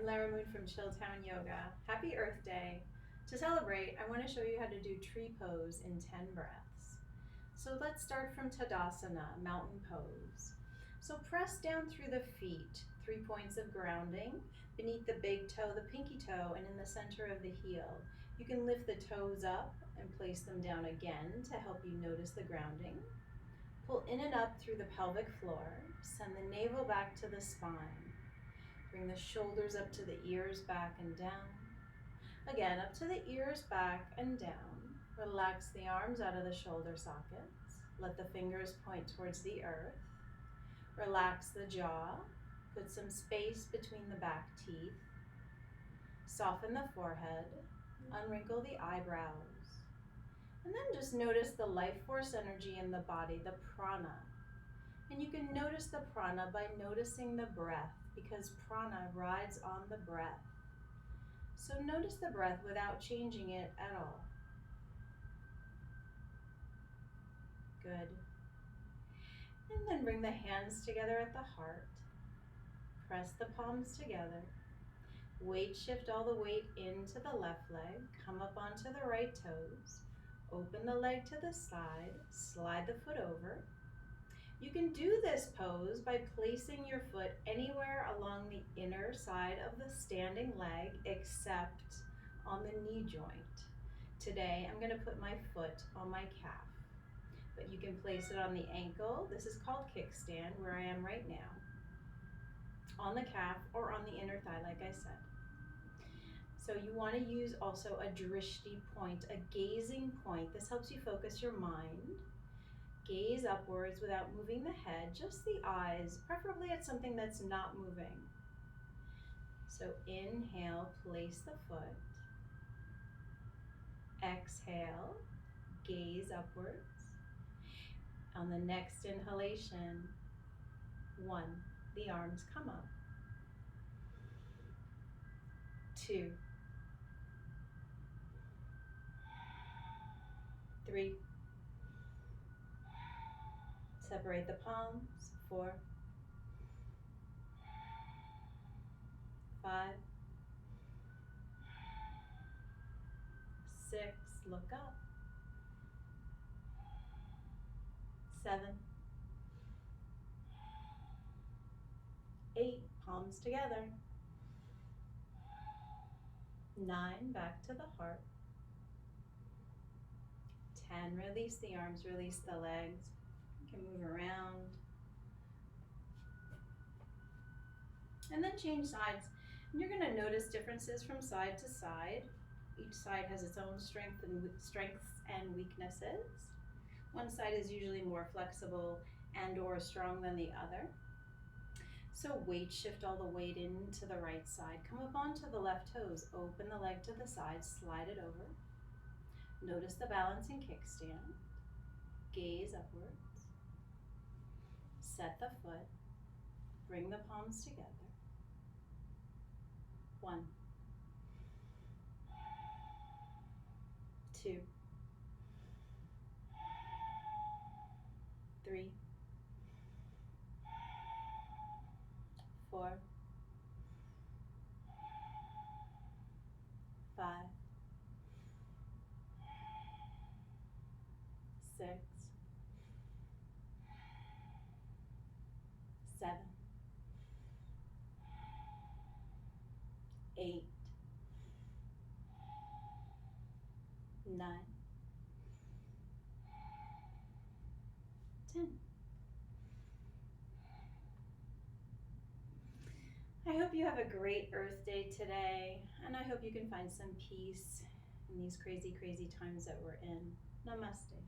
Lara Moon from Chilltown Yoga. Happy Earth Day. To celebrate, I want to show you how to do tree pose in 10 breaths. So let's start from Tadasana, mountain pose. So press down through the feet, 3 points of grounding, beneath the big toe, the pinky toe, and in the center of the heel. You can lift the toes up and place them down again to help you notice the grounding. Pull in and up through the pelvic floor. Send the navel back to the spine. Bring the shoulders up to the ears, back and down. Again, up to the ears, back and down. Relax the arms out of the shoulder sockets. Let the fingers point towards the earth. Relax the jaw. Put some space between the back teeth. Soften the forehead. Unwrinkle the eyebrows. And then just notice the life force energy in the body, the prana. And you can notice the prana by noticing the breath, because prana rides on the breath. So notice the breath without changing it at all. Good. And then bring the hands together at the heart. Press the palms together. Weight shift all the weight into the left leg. Come up onto the right toes. Open the leg to the side. Slide the foot over. You can do this pose by placing your foot anywhere along the inner side of the standing leg except on the knee joint. Today I'm going to put my foot on my calf, but you can place it on the ankle. This is called kickstand, where I am right now, on the calf or on the inner thigh, like I said. So you want to use also a drishti point, a gazing point. This helps you focus your mind. Gaze upwards without moving the head, just the eyes, preferably at something that's not moving. So inhale, place the foot. Exhale, gaze upwards. On the next inhalation, 1, the arms come up. 2, 3, separate the palms, 4, 5, 6, look up, 7, 8, palms together, 9, back to the heart, 10, release the arms, release the legs. You can move around. And then change sides. And you're going to notice differences from side to side. Each side has its own strengths and weaknesses. One side is usually more flexible and or strong than the other. So weight shift all the weight into the right side. Come up onto the left toes. Open the leg to the side. Slide it over. Notice the balancing kickstand. Gaze upwards. Set the foot. Bring the palms together. 1, 2, 3, 4, 5, 6, 7, 8, 9, 10. I hope you have a great Earth Day today, and I hope you can find some peace in these crazy, crazy times that we're in. Namaste.